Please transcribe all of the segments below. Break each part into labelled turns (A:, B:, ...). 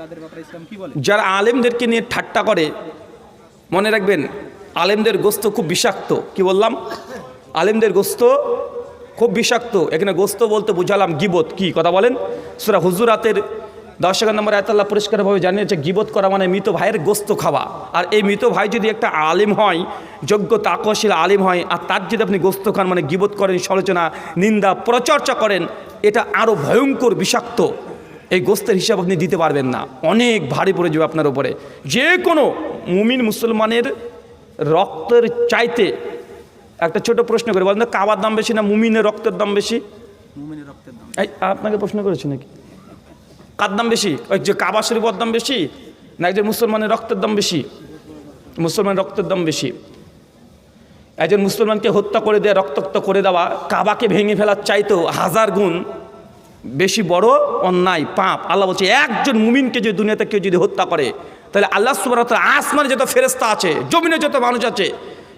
A: তাদের ব্যাপারে ইসলাম কি বলে?
B: যারা আলেমদেরকে নিয়ে ঠাট্টা করে, মনে রাখবেন আলেমদের গোস্ত খুব বিষাক্ত। কি বললাম? আলেমদের গোস্ত খুব বিষাক্ত। এখানে গোস্ত বলতে বুঝালাম গিবত। কি কথা বলেন? সূরা হুজুরাতের 10 নম্বর আয়াত আল্লাহ পরিষ্কারভাবে জানিয়েছে গিবত করা মানে মৃত ভাইয়ের গোস্ত খাওয়া। আর এই মৃত ভাই যদি একটা আলেম হয়, যোগ্য তাকওয়াশীল আলেম হয়, আর তার যদি আপনি গোস্ত খান মানে গিবত করেন, সমালোচনা, নিন্দা, প্রচর্চা করেন, এটা আরও ভয়ঙ্কর বিষাক্ত। এই গোস্তের হিসাব আপনি দিতে পারবেন না, অনেক ভারী পড়ে যাবে আপনার উপরে। যে কোনো মুমিন মুসলমানের রক্তের চাইতে, একটা ছোট প্রশ্ন করে বলেন, কাবার দাম বেশি না মুমিনের রক্তের দাম বেশি?
A: মুমিনের রক্তের দাম।
B: এই আপনাকে প্রশ্ন করেছি নাকি? কার দাম বেশি? ওই যে কাবা শরীফের দাম বেশি না একজন মুসলমানের রক্তের দাম বেশি? মুসলমানের রক্তের দাম বেশি। একজন মুসলমানকে হত্যা করে দেওয়া, রক্তাক্ত করে দেওয়া, কাবাকে ভেঙে ফেলার চাইতেও 1000 গুণ বেশি বড় অন্যায়, পাপ। আল্লাহ বলছে একজন মুমিনকে যদি দুনিয়াতে কেউ যদি হত্যা করে, তাহলে আল্লাহ সুবহানাহু ওয়া তাআলা আসমানে যত ফেরেশতা আছে, জমিনে যত মানুষ আছে,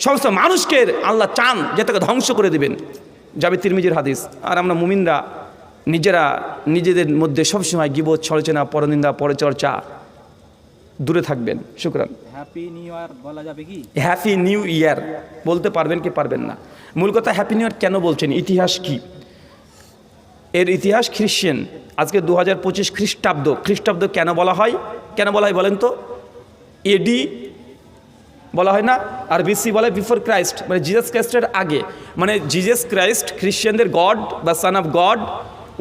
B: সমস্ত মানুষকে আল্লাহ চান যে তাকে ধ্বংস করে দেবেন। যাবে তিরমিজির হাদিস। আর আমরা মুমিনরা নিজেদের মধ্যে সবসময় গীবত, সমালোচনা, পরনিন্দা, পরচর্চা দূরে থাকবেন। শুকরান।
A: হ্যাপি নিউ ইয়ার বলা যাবে কি?
B: হ্যাপি নিউ ইয়ার বলতে পারবেন কি পারবেন না? মূল কথা হ্যাপি নিউ ইয়ার কেন বলছেন, ইতিহাস কি এর? ইতিহাস খ্রিশ্চান। আজকে 2025 খ্রিস্টাব্দ কেন বলা হয়? বলেন তো? এডি বলা হয় না, আর বিসি বলে বিফোর ক্রাইস্ট, মানে জিজাস ক্রাইস্টের আগে। মানে জিজাস ক্রাইস্ট খ্রিশ্চানদের গড বা সান অফ গড,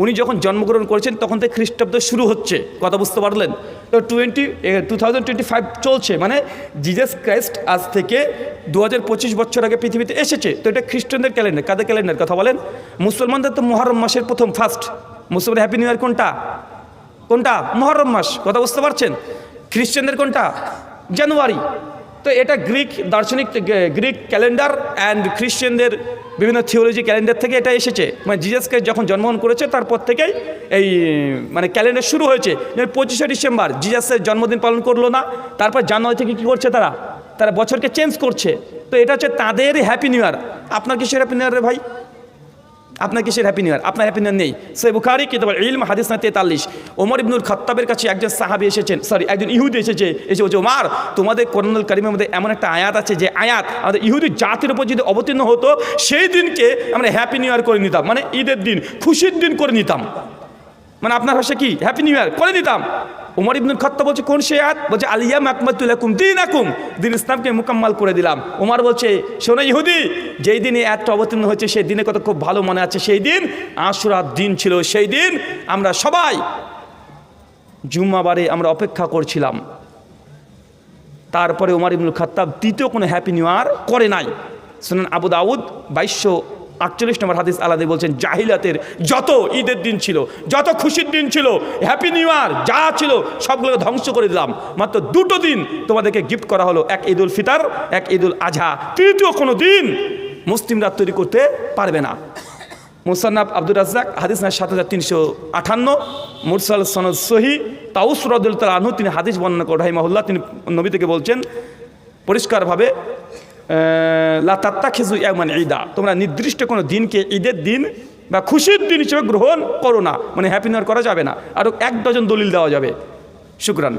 B: উনি যখন জন্মগ্রহণ করেছেন তখন থেকে খ্রিস্টাব্দ শুরু হচ্ছে। কথা বুঝতে পারলেন তো? 2025 চলছে, মানে জিজাস ক্রাইস্ট আজ থেকে 2025 বছর আগে পৃথিবীতে এসেছে। তো এটা খ্রিস্টানদের ক্যালেন্ডার। কাদের ক্যালেন্ডার কথা বলেন? মুসলমানদের তো মুহররম মাসের প্রথম ফার্স্ট। মুসলমানের হ্যাপি নিউ ইয়ার কোনটা? মুহররম মাস। কথা বুঝতে পারছেন? খ্রিস্টানদের কোনটা? জানুয়ারি। তো এটা গ্রিক দার্শনিক, গ্রিক ক্যালেন্ডার অ্যান্ড খ্রিশ্চানদের বিভিন্ন থিওলজি ক্যালেন্ডার থেকে এটা এসেছে। মানে জিজাস ক্রাইস্ট যখন জন্মগ্রহণ করেছে তারপর থেকেই এই মানে ক্যালেন্ডার শুরু হয়েছে। 25শে ডিসেম্বর জিজাসের জন্মদিন পালন করলো না, তারপর জানুয়ারি থেকে কী করছে তারা বছরকে চেঞ্জ করছে। তো এটা হচ্ছে তাদের হ্যাপি নিউ ইয়ার। আপনার কিসের হ্যাপি নিউ ইয়ার রে ভাই? আপনার কিসের হ্যাপি নিউ ইয়ার? আপনার হ্যাপি নিউ ইয়ার নেই। সহিহ বুখারী কিতাব ইলম হাদিস না 43, ওমর ইবনুল খাত্তাবের কাছে একজন সাহাবী এসেছেন, একজন ইহুদি এসে বলছে, ওমর তোমাদের কোরআনুল কারীমের মধ্যে এমন একটা আয়াত আছে যে আয়াত আমাদের ইহুদি জাতির উপর যদি অবতীর্ণ হতো সেই দিনকে আমরা হ্যাপি নিউ ইয়ার করে নিতাম, মানে ঈদের দিন, খুশির দিন করে নিতাম। মানে আপনার ভাষা কি? হ্যাপি নিউ ইয়ার করে দিতাম। ওমর ইবনুল খাত্তাব বলছে কোন সে আয়াত? বলছে আল-ইয়াওমা আকমালতু লাকুম দীনাকুম, দিন ইসলামকে মুকাম্মাল করে দিলাম। ওমর বলছে শোনো ইহুদি, যেই দিনে আয়াতটা অবতীর্ণ হয়েছে সেই দিনে কথা খুব ভালো মনে আছে। সেই দিন আশুরার দিন ছিল। সেই দিন আমরা সবাই জুম্মাবারে আমরা অপেক্ষা করছিলাম। তারপরে ওমর ইবনুল খাত্তাব দ্বিতীয় কোনো হ্যাপি নিউ ইয়ার করে নাই। সুনান আবু দাউদ 2248 নম্বর হাদিস আলাদা বলছেন, জাহিলাতের যত ঈদের দিন ছিল, যত খুশির দিন ছিল, হ্যাপি নিউ ইয়ার যা ছিল সবগুলো ধ্বংস করে দিলাম। মাত্র 2টো দিন তোমাদেরকে গিফট করা হলো, এক ঈদুল ফিতর, এক ঈদুল আজহা। তৃতীয় কোনো দিন মুসলিমরা তৈরি করতে পারবে না। মুসান্নাফ আব্দুর রাজ্জাক হাদিস না 7358, মুরসাল সনদ সহিহ। তাউস রাদিয়াল্লাহু তাআলা আনহু তিনি হাদিস বর্ণনা করেন রাহিমাহুল্লাহ, তিনি নবী থেকে বলছেন পরিষ্কারভাবে, লা তাত্তাখিযু ইয়াওমান ঈদা, তোমরা নির্দিষ্ট কোনো দিনকে ঈদের দিন বা খুশির দিন হিসেবে গ্রহণ করো না। মানে হ্যাপি নিউ ইয়ার করা যাবে না। আরও 1 ডজন দলিল দেওয়া যাবে। শুকরান।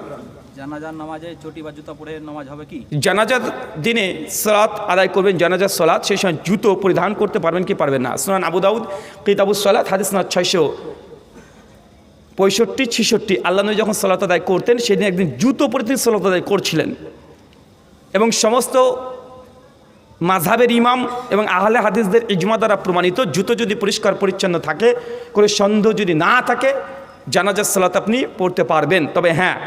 A: জানাজার নামাজে চটি বা জুতা পরে নামাজ হবে কি? জানাজার
B: দিনে সালাত আদায় করবেন, জানাজার সালাত, সেই সময় জুতো পরিধান করতে পারবেন কি পারবেন না? সুনান আবু দাউদ কিতাবুস সালাত হাদিস না 665-66। আল্লাহ নবী যখন সালাত আদায় করতেন সেদিন একদিন জুতো পরে তিনি সালাত আদায় করছিলেন। এবং সমস্ত মাযহাবের ইমাম এবং আহলে হাদিসদের ইজমা দ্বারা প্রমাণিত, জুতো যদি পরিষ্কার পরিচ্ছন্ন থাকে, কোনো সন্দেহ যদি না থাকে, জানাজার সালাত আপনি পড়তে পারবেন। তবে হ্যাঁ,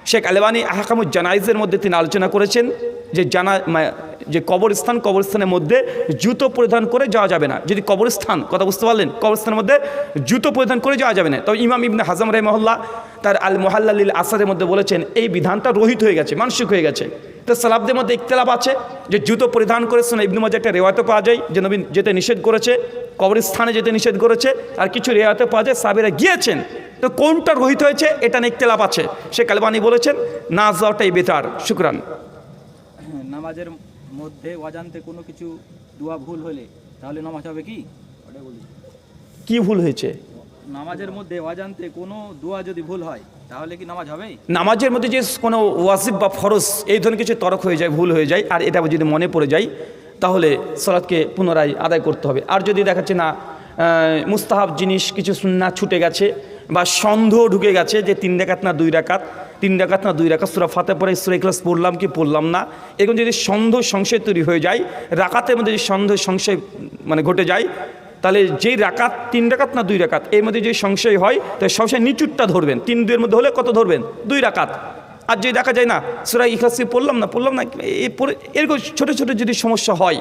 B: শেখ আলবানী আহকামুজ জানাইজের মধ্যে তিনি আলোচনা করেছেন যে কবরস্থানের মধ্যে জুতো পরিধান করে যাওয়া যাবে না। যদি কবরস্থান, কথা বুঝতে পারলেন, কবরস্থানের মধ্যে জুতো পরিধান করে যাওয়া যাবে না। তবে ইমাম ইবনে হাজম রাহিমাহুল্লাহ তার আল মুহাল্লালিল আসারের মধ্যে বলেছেন এই বিধানটা রহিত হয়ে গেছে, মানসুখ হয়ে গেছে। তো সালাফদের মধ্যে ইখতিলাফ আছে যে জুতো পরিধান করে। ইবনে মাজাহ একটা রিওয়ায়াতও পাওয়া যায় যে নবী যেতে নিষেধ করেছে, কবরস্থানে যেতে নিষেধ করেছে, আর কিছু রিওয়ায়াতও পাওয়া যায় সাহাবীরা গিয়েছেন। তো কোনটা রহিত হয়েছে এটা নিয়ে ইখতিলাফ আছে। শেখ আলবানী বলেছেন না যাওয়াটাই বেটার। শুকরান।
A: নামাজের মধ্যে অজান্তে কোনো কিছু দোয়া ভুল হলে তাহলে নামাজ হবে কি?
B: কি ভুল হয়েছে?
A: নামাজের মধ্যে অজান্তে কোনো দোয়া যদি ভুল হয় তাহলে কি নামাজ হবে?
B: নামাজের মধ্যে যে কোনো ওয়াজিব বা ফরজ এই ধরনের কিছু তরক হয়ে যায়, ভুল হয়ে যায়, আর এটা যদি মনে পড়ে যায় তাহলে সালাতকে পুনরায় আদায় করতে হবে। আর যদি দেখাচ্ছে না মুস্তাহাব জিনিস কিছু সুন্নাহ ছুটে গেছে বা সন্দেহ ঢুকে গেছে যে 3 রাকাত না 2 রাকাত, 3 রাকাত না 2 রাকাত, সূরা ফাতিহা পড়ে সূরা ইখলাস পড়লাম কি পড়লাম না, এরকম যদি সন্দেহ সংশয় তৈরি হয়ে যায়, রাকাতের মধ্যে যদি সন্দেহ সংশয় ঘটে যায়, তাহলে যেই রাকাত 3 রাকাত না 2 রাকাত এর মধ্যে যদি সংশয় হয় তাহলে সবসময় নিচুরটা ধরবেন। 3-2 মধ্যে হলে কত ধরবেন? 2 রাকাত। আর যদি দেখা যায় না সূরা ইখলাস পড়লাম না এরকম ছোটো ছোটো যদি সমস্যা হয়,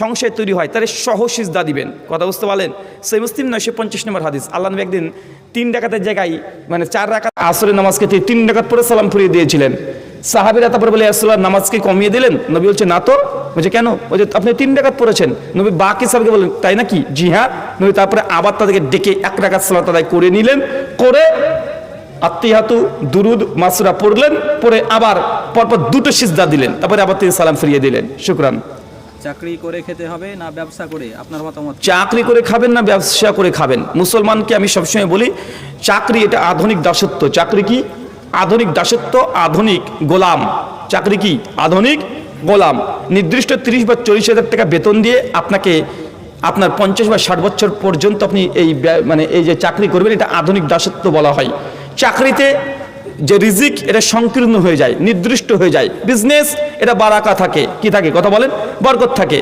B: সংশয় তৈরি হয়, তাহলে সহ সিজদা দিবেন। কথা বুঝতে পারলেন? সহিহ মুসলিম 950 নম্বর হাদিস। আল্লাহ নবী একদিন 3 রাকাতের জায়গায় 4 রাকাত আসরের নামাজকে 3 রাকাত পরে সালাম ফিরিয়ে দিয়েছিলেন। সাহাবীরা তারপরে বলে রাসূলুল্লাহ নামাজকে কমিয়ে দিলেন? নবী বলছে না তো। বলছে কেন? বলছে আপনি 3 রাকাত পড়েছেন। নবী বাকি সাহাবীকে বলেন তাই নাকি? জি হ্যাঁ। নবী তারপরে আবার তাদেরকে ডেকে 1 রাকাত সালাত আদায় করে নিলেন, করে আত্তিহাতু দুরুদ মাসুরা পড়লেন, পরে আবার পরপর 2টো সিজদা দিলেন, তারপরে আবার তিনি সালাম ফিরিয়ে দিলেন। শুকরান।
A: চাকরি করে খেতে হবে না ব্যবসা করে, আপনার মতামত?
B: চাকরি করে খাবেন না ব্যবসা করে খাবেন? মুসলমানকে আমি সবসময় বলি চাকরি এটা আধুনিক দাসত্ব। চাকরি কি? আধুনিক দাসত্ব, আধুনিক গোলাম। চাকরি কি? আধুনিক গোলাম। নির্দিষ্ট 30 বা 40 হাজার টাকা বেতন দিয়ে আপনাকে আপনার 50 বা 60 বছর পর্যন্ত আপনি এই যে চাকরি করবেন, এটা আধুনিক দাসত্ব বলা হয়। চাকরিতে যে রিজিক এটা সংকীর্ণ হয়ে যায়, নির্দিষ্ট হয়ে যায়। বিজনেস এটা বারাকা থাকে, কি থাকে? কথা বলেন, বরকত থাকে।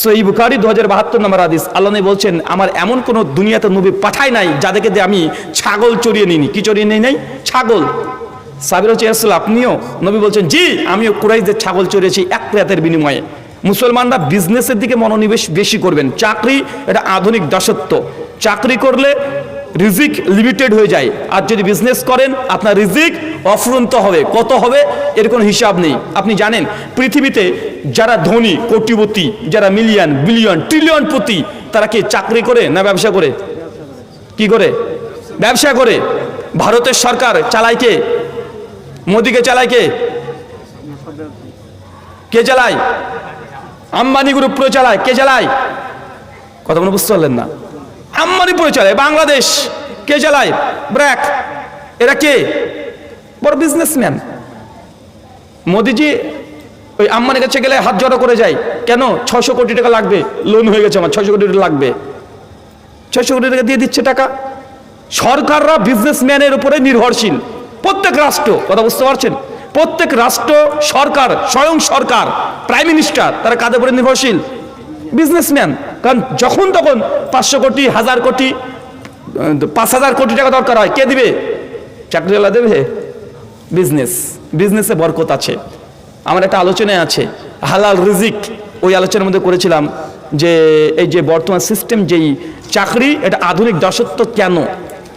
B: সহিহ বুখারী 2072 নম্বর হাদিস। আল্লাহ নবী বলছেন আমার এমন কোন দুনিয়াতে নবী পাঠাই নাই যাদেরকে দিয়ে আমি ছাগল চড়িয়ে নিইনি। কি চড়িয়ে নেই নাই? ছাগল। সাহাবীরা বলছে রাসূল আপনিও? নবী বলছেন জি, আমিও কুরাইশদের ছাগল চড়িয়েছি 1 রাতের বিনিময়ে। মুসলমানরা বিজনেসের দিকে মনোনিবেশ বেশি করবেন। চাকরি এটা আধুনিক দাসত্ব। চাকরি করলে রিজিক লিমিটেড হয়ে যায়, আর যদি বিজনেস করেন আপনার রিজিক অফুরন্ত হবে। কত হবে এর কোনো হিসাব নেই। আপনি জানেন পৃথিবীতে যারা ধনী, কোটিপতি, যারা মিলিয়ন, বিলিয়ন, ট্রিলিয়ন পতি, তারা কি চাকরি করে না ব্যবসা করে? কি করে? ব্যবসা করে। ভারতের সরকার চালায় কে? মোদিকে চালায় কে? কে চালায়? আম্বানি গ্রুপ পুরো চালায়। কে চালায়? কথা বলে বুঝতে পারলেন না? আম্বানি পুরো চালায়। বাংলাদেশ কে চালায়? ব্র্যাক। এরা কে? বড় বিজনেসম্যান। মোদিজি ওই আম্বানির কাছে গেলে হাত জড়ো করে যায়। কেন? 600 কোটি টাকা লাগবে, লোন হয়ে গেছে আমার, 600 কোটি টাকা লাগবে। 600 কোটি টাকা দিয়ে দিচ্ছে টাকা। সরকাররা বিজনেসম্যানের উপরে নির্ভরশীল। প্রত্যেক রাষ্ট্র, কথা বুঝতে পারছেন? প্রত্যেক রাষ্ট্র সরকার, স্বয়ং সরকার, প্রাইম মিনিস্টার, তারা কাদের উপরে নির্ভরশীল? বিজনেসম্যান। কারণ যখন তখন 500 কোটি, 1000 কোটি, 5000 কোটি টাকা দরকার হয়, কে দিবে? চাকরিওয়ালা দেবে? বিজনেসে বরকত আছে। আমার একটা আলোচনায় আছে হালাল রিজিক, ওই আলোচনার মধ্যে করেছিলাম যে এই যে বর্তমান সিস্টেম যেই চাকরি, এটা আধুনিক দাসত্ব।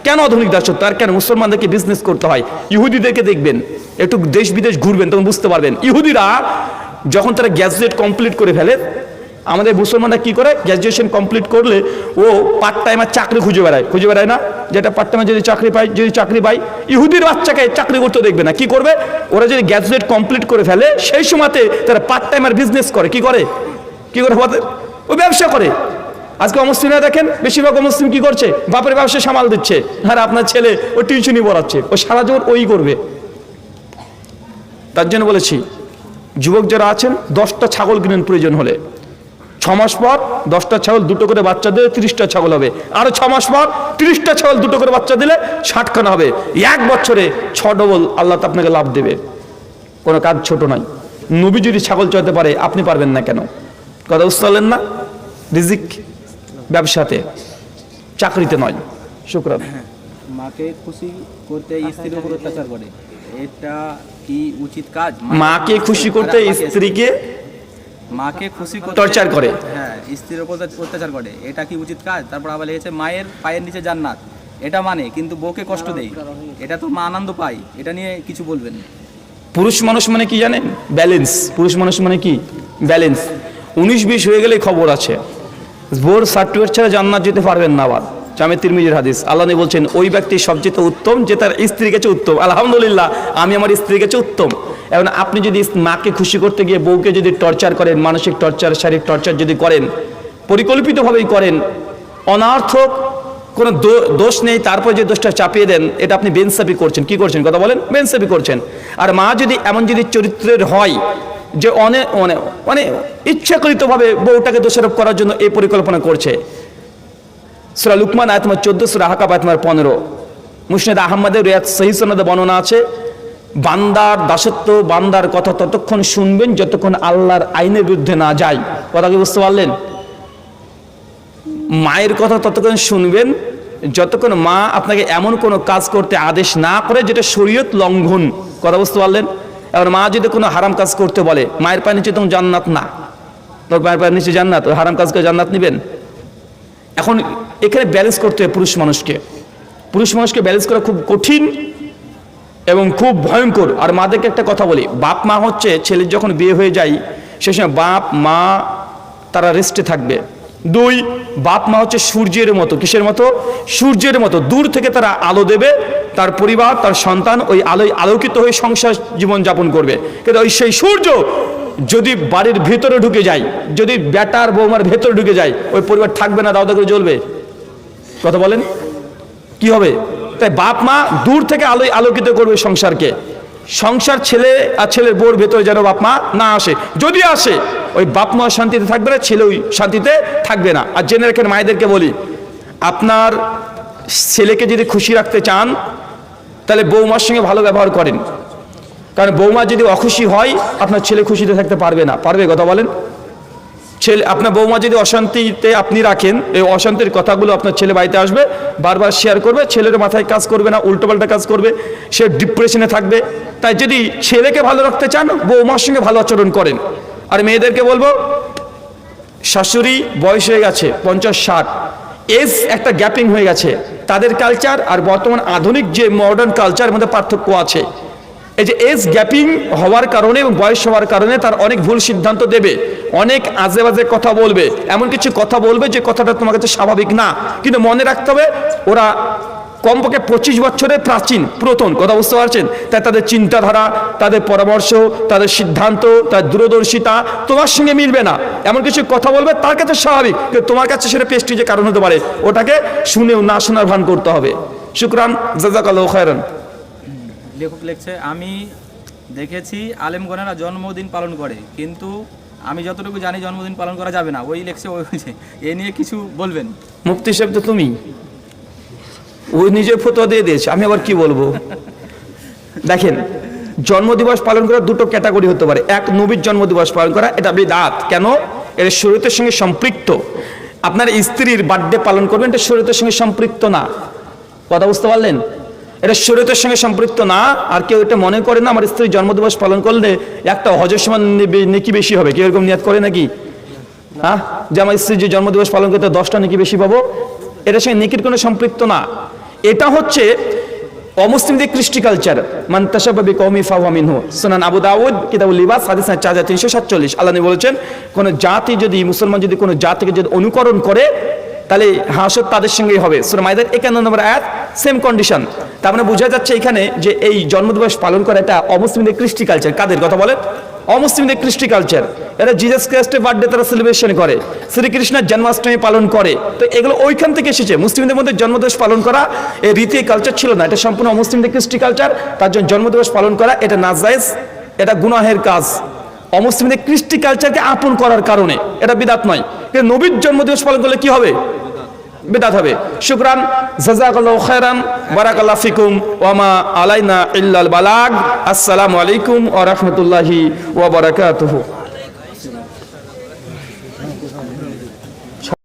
B: কেন আধুনিক দাসত্ব? আর কেন মুসলমানদেরকে বিজনেস করতে হয়? ইহুদিদেরকে দেখবেন, একটু দেশ বিদেশ ঘুরবেন, তখন বুঝতে পারবেন। ইহুদিরা যখন তারা গ্র্যাজুয়েট কমপ্লিট করে ফেলে, আমাদের মুসলমানরা কি করে? গ্র্যাজুয়েশন কমপ্লিট করলে ও পার্ট টাইমার চাকরি খুঁজে বেড়ায় না? যেটা পার্ট টাইমার যদি চাকরি পায়, ইহুদির বাচ্চাকে চাকরি করতে দেখবে না। কি করবে? ওরা যদি গ্র্যাজুয়েট কমপ্লিট করে ফেলে, সেই সময়তে তারা পার্ট টাইমার বিজনেস করে। কি করে? ও ব্যবসা করে। আজকে অমুসলিমরা দেখেন, বেশিরভাগ অমুসলিম কি করছে? বাপের ব্যবসা সামাল দিচ্ছে, আর আপনার ছেলে ও টিউশনি পড়াচ্ছে, ও সারা জীবন ওই করবে। তার জন্য বলেছি যুবক যারা আছেন 10টা ছাগল কিনেন প্রয়োজন হলে। 6 মাস পর 10টা ছাগল 2টো করে বাচ্চা দিলে 30টা ছাগল হবে। আরো 6 মাস পর 30টা ছাগল 2টো করে বাচ্চা দিলে 60খানা হবে। 1 বছরে 6 ডবল আল্লাহ আপনাকে লাভ দেবে। কোনো কাজ ছোট নয়। নবী যদি ছাগল চড়াতে পারে, আপনি পারবেন না কেন? কথা বুঝতে পারলেন না? রিজিক ব্যবসাতে, চাকরিতে নয়। শুকরান।
A: মাকে খুশি করতে স্ত্রীর উপর অত্যাচার করে, এটা কি উচিত কাজ?
B: মাকে খুশি করতে স্ত্রীকে
A: মাকে খুশি করতে
B: টর্চার করে,
A: হ্যাঁ, স্ত্রীর উপর অত্যাচার করে, এটা কি উচিত কাজ? তারপর আবার লিখেছে মায়ের পায়ের নিচে জান্নাত, এটা মানে কিন্তু বউকে কষ্ট দেয়, এটা তো মা আনন্দ পায়, এটা নিয়ে কিছু বলবেন?
B: পুরুষ মানুষ মানে কি জানেন? ব্যালেন্স। পুরুষ মানুষ মানে কি? ব্যালেন্স। 19-20 হয়ে গেলে খবর আছে, বোর সার্টিফিকেট ছাড়া জান্নাত যেতে পারবেন না। আবার জামে তিরমিজির হাদিস, আল্লাহ নবী বলছেন ওই ব্যক্তি সবচেয়ে উত্তম যে তার স্ত্রীর কাছে উত্তম। আলহামদুলিল্লাহ, আমি আমার স্ত্রীর কাছে উত্তম। এখন আপনি যদি মাকে খুশি করতে গিয়ে বউকে যদি টর্চার করেন, মানসিক টর্চার, শারীরিক টর্চার যদি করেন, পরিকল্পিতভাবেই করেন, অনার্থক কোনো দোষ নেই, তারপর যে দোষটা চাপিয়ে দেন, এটা আপনি বেইনসাফি করছেন। কি করছেন কথা বলেন? বেইনসাফি করছেন। আর মা যদি এমন যদি চরিত্রের হয় যে অনেক মানে ইচ্ছাকৃতভাবে বউটাকে দোষারোপ করার জন্য এই পরিকল্পনা করছে। সূরা লুকমান আয়াত নম্বর 14, সূরা আহকাফ আয়াত নম্বর 15, মুসনাদ আহমদের রিয়াদ সহিহ সনদে বর্ণনা আছে, বান্দার দাসত্ব, বান্দার কথা ততক্ষণ শুনবেন যতক্ষণ আল্লাহর আইনের বিরুদ্ধে না যায়। কথা কি বুঝতে পারলেন? মায়ের কথা ততক্ষণ শুনবেন যতক্ষণ মা আপনাকে এমন কোনো কাজ করতে আদেশ না করে যেটা শরীয়ত লঙ্ঘন। কথা বুঝতে পারলেন? এবার মা যদি কোনো হারাম কাজ করতে বলে, মায়ের পায়ের নিচে তখন জান্নাত না, তোর মায়ের পায়ের নিচে জান্নাত, ওই হারাম কাজকে জান্নাত নেবেন? এখন এখানে ব্যালেন্স করতে হয় পুরুষ মানুষকে ব্যালেন্স করা খুব কঠিন এবং খুব ভয়ঙ্কর। আর মাদেরকে একটা কথা বলি, বাপ মা হচ্ছে ছেলের যখন বিয়ে হয়ে যায় সে সময় বাপ মা তারা রেস্টে থাকবে। 2, বাপ মা হচ্ছে সূর্যের মতো। কিসের মতো? সূর্যের মতো। দূর থেকে তারা আলো দেবে, তার পরিবার তার সন্তান ওই আলোয় আলোকিত হয়ে সংসার জীবন যাপন করবে। কিন্তু ওই সেই সূর্য যদি বাড়ির ভেতরে ঢুকে যায়, যদি বেটার বৌমার ভেতরে ঢুকে যায়, ওই পরিবার থাকবে না, দাও দাও করে জ্বলবে। কথা বলেন কি হবে? তাই বাপ মা দূর থেকে আলোয় আলোকিত করবে সংসারকে। সংসার ছেলে আর ছেলের বউর ভেতরে যেন বাপ মা না আসে। যদি আসে ওই বাপ মা শান্তিতে থাকবে না, ছেলে ওই শান্তিতে থাকবে না। আর জেনে রাখেন, মায়েদেরকে বলি, আপনার ছেলেকে যদি খুশি রাখতে চান তাহলে বৌমার সঙ্গে ভালো ব্যবহার করেন। কারণ বৌমা যদি অখুশি হয় আপনার ছেলে খুশিতে থাকতে পারবে না। পারবে? কথা বলেন। ছেলে আপনার বৌমা যদি অশান্তিতে আপনি রাখেন, এই অশান্তির কথাগুলো আপনার ছেলে বাড়িতে আসবে, বারবার শেয়ার করবে, ছেলের মাথায় কাজ করবে না, উল্টোপাল্টা কাজ করবে, সে ডিপ্রেশনে থাকবে। তাই যদি ছেলেকে ভালো রাখতে চান বৌমার সঙ্গে ভালো আচরণ করেন। আর মেয়েদেরকে বলবো, শাশুড়ি বয়স হয়ে গেছে 50-60, এজ একটা গ্যাপিং হয়ে গেছে, তাদের কালচার আর বর্তমান আধুনিক যে মডার্ন কালচার মধ্যে পার্থক্য আছে। এই যে এজ গ্যাপিং হওয়ার কারণে এবং বয়স হওয়ার কারণে তার অনেক ভুল সিদ্ধান্ত দেবে, অনেক আজে বাজে কথা বলবে, এমন কিছু কথা বলবে যে কথাটা তোমার কাছে স্বাভাবিক না। কিন্তু মনে রাখতে হবে ওরা কমপক্ষে 25 বছরের প্রাচীন পুরাতন। কথা বুঝতে পারছেন? তাই তাদের চিন্তাধারা, তাদের পরামর্শ, তাদের সিদ্ধান্ত, তার দূরদর্শিতা তোমার সঙ্গে মিলবে না। এমন কিছু কথা বলবে তার কাছে স্বাভাবিক, কিন্তু তোমার কাছে সেটা প্রেস্টিজের কারণ হতে পারে। ওটাকে শুনেও না শোনার ভান করতে হবে। শুকরান, জাযাকাল্লাহু খায়রান।
A: লেখক লিখছে, আমি দেখেছি আলেমগণেরা জন্মদিন পালন করে, কিন্তু আমি যতটুকু জানি জন্মদিন পালন করা যাবে না। ওই লেখছে, ওই হয়েছে, এ নিয়ে কিছু বলবেন?
B: মুফতি সাহেব তো তুমি, ওই নিজের ফতোয়া দিয়ে দিয়েছে, আমি আবার কি বলবো? দেখেন, জন্মদিবস পালন করার 2টো ক্যাটাগরি হতে পারে। এক, নবীর জন্মদিবস পালন করা, এটা বিদআত। কেন? এটা শরীয়তের সঙ্গে সম্পৃক্ত। আপনার স্ত্রীর বার্থডে পালন করবেন, এটা শরীয়তের সঙ্গে সম্পৃক্ত না। কথা বুঝতে পারলেন? এটা শরীয়তের সঙ্গে সম্পৃক্ত না। আর কেউ এটা মনে করে না আমার স্ত্রীর জন্মদিবস পালন করলে একটা হজের সমান নেকি বেশি হবে, কেউ এরকম নিয়াত করে নাকি? হ্যাঁ, যে আমার স্ত্রীর যে জন্মদিবস পালন করতে 10টা নেকি বেশি পাবো, এটার সঙ্গে নেকির কোনো সম্পৃক্ত না। এটা হচ্ছে অমুসলিমদের কৃষ্টি কালচার। মান তাশাব্বাহা বিকওমি ফাহুয়া মিনহু। সুনান আবু দাউদ কিতাবুল লিবাস হাদিস 4347। আল্লাহ নবী বলেছেন, কোন জাতি যদি, মুসলমান যদি কোনো জাতিকে যদি অনুকরণ করে তাহলে হাসর তাদের সঙ্গেই হবে। সূরা মাইদার 51 নম্বর আয়াত, সেম কন্ডিশন। তার মানে বোঝা যাচ্ছে এখানে যে এই জন্মদিবস পালন করা এটা অমুসলিমদের কৃষ্টি কালচার। কাদের কথা বলেন? অমুসলিমদের কৃষ্টি কালচার। এরা জিসাস ক্রাইস্টের বার্থডে তারা সেলিব্রেশন করে, শ্রীকৃষ্ণের জন্মাষ্টমী পালন করে। তো এগুলো ওইখান থেকে এসেছে। মুসলিমদের মধ্যে জন্মদিবস পালন করা এই রীতি কালচার ছিল না, এটা সম্পূর্ণ অমুসলিমদের কৃষ্টি কালচার। তার জন্য জন্মদিবস পালন করা এটা নাজায়েজ, এটা গুনাহের কাজ। অমুসলিমদের কৃষ্টি কালচারকে আপন করার কারণে এটা বিদআত নয়। কিন্তু নবীর জন্মদিবস পালন করলে কি হবে? বিদআত হবে। শুকরান, জাযাকাল্লাহু খায়রান, বারাকাল্লাহু ফিকুম, ওয়া মা আলাইনা ইল্লাল বালাগ। আসসালামু আলাইকুম ওয়া রাহমাতুল্লাহি ওয়া বারাকাতুহু।